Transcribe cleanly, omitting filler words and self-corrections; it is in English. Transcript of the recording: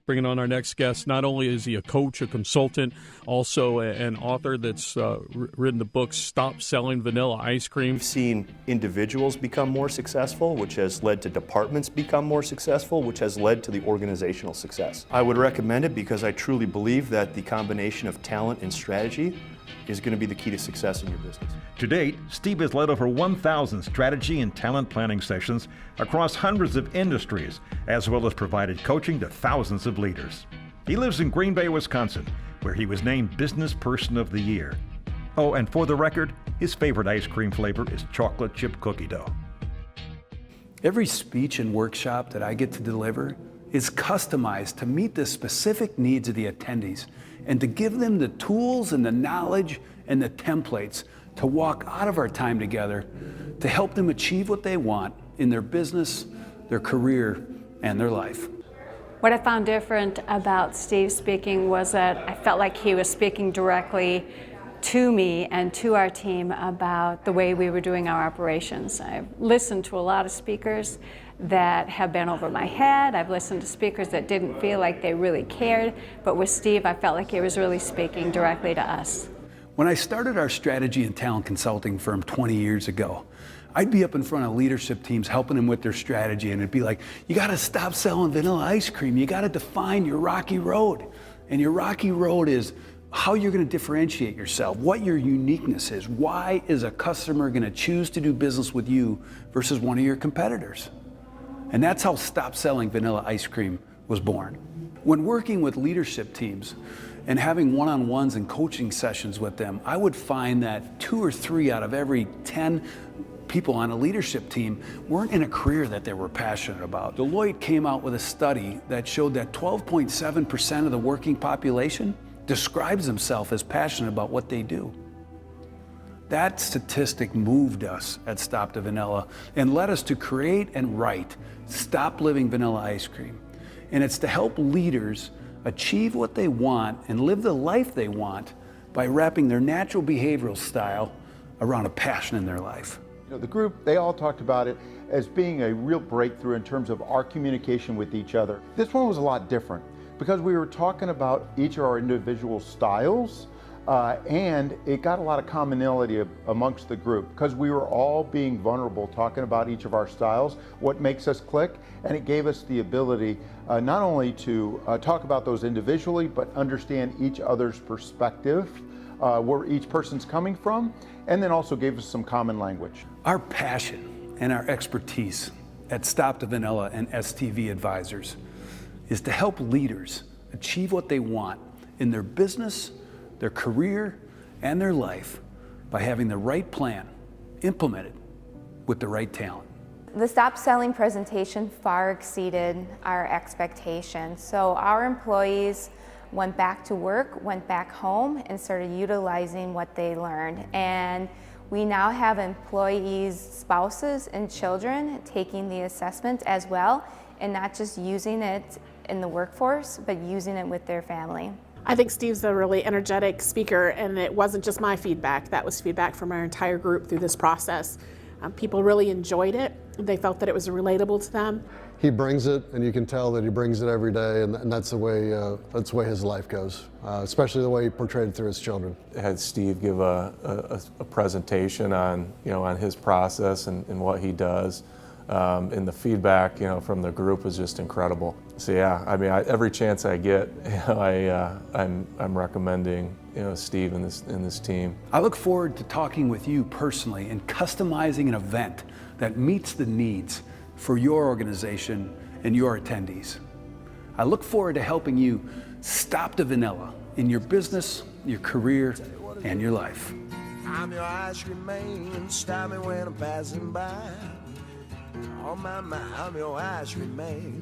Bringing on our next guest. Not only is he a coach, a consultant, also an author that's written the book Stop Selling Vanilla Ice Cream. We've seen individuals become more successful, which has led to departments become more successful, which has led to the organizational success. I would recommend it because I truly believe that the combination of talent and strategy is going to be the key to success in your business. To date, Steve has led over 1,000 strategy and talent planning sessions across hundreds of industries, as well as provided coaching to thousands of leaders. He lives in Green Bay, Wisconsin, where he was named Business Person of the Year. Oh, and for the record, his favorite ice cream flavor is chocolate chip cookie dough. Every speech and workshop that I get to deliver is customized to meet the specific needs of the attendees and to give them the tools and the knowledge and the templates to walk out of our time together to help them achieve what they want in their business, their career, and their life. What I found different about Steve speaking was that I felt like he was speaking directly to me and to our team about the way we were doing our operations. I've listened to a lot of speakers that have been over my head. I've listened to speakers that didn't feel like they really cared, but with Steve, I felt like he was really speaking directly to us. When I started our strategy and talent consulting firm 20 years ago, I'd be up in front of leadership teams helping them with their strategy, and it'd be like, you gotta stop selling vanilla ice cream. You gotta define your rocky road. And your rocky road is how you're gonna differentiate yourself, what your uniqueness is. Why is a customer gonna choose to do business with you versus one of your competitors? And that's how Stop Selling Vanilla Ice Cream was born. When working with leadership teams and having one-on-ones and coaching sessions with them, I would find that 2 or 3 out of every 10 people on a leadership team weren't in a career that they were passionate about. Deloitte came out with a study that showed that 12.7% of the working population describes themselves as passionate about what they do. That statistic moved us at Stop the Vanilla and led us to create and write Stop Living Vanilla Ice Cream. And it's to help leaders achieve what they want and live the life they want by wrapping their natural behavioral style around a passion in their life. You know, the group, they all talked about it as being a real breakthrough in terms of our communication with each other. This one was a lot different because we were talking about each of our individual styles, and it got a lot of commonality amongst the group because we were all being vulnerable, talking about each of our styles, what makes us click, and it gave us the ability not only to talk about those individually, but understand each other's perspective, where each person's coming from, and then also gave us some common language. Our passion and our expertise at Stop the Vanilla and STV Advisors is to help leaders achieve what they want in their business, their career, and their life by having the right plan implemented with the right talent. The Stop Selling presentation far exceeded our expectations. So our employees went back to work, went back home, and started utilizing what they learned. And we now have employees' spouses and children taking the assessment as well, and not just using it in the workforce, but using it with their family. I think Steve's a really energetic speaker, and it wasn't just my feedback. That was feedback from our entire group through this process. People really enjoyed it. They felt that it was relatable to them. He brings it, and you can tell that he brings it every day, and that's the way his life goes, especially the way he portrayed it through his children. Had Steve give a presentation on his process and what he does, and the feedback from the group was just incredible. So yeah, I mean, every chance I get, I'm recommending Steve and this team. I look forward to talking with you personally and customizing an event that meets the needs for your organization and your attendees. I look forward to helping you stop the vanilla in your business, your career, and your life. I'm your ice cream man, stop me when I'm passing by. Oh my, I'm your ice cream man.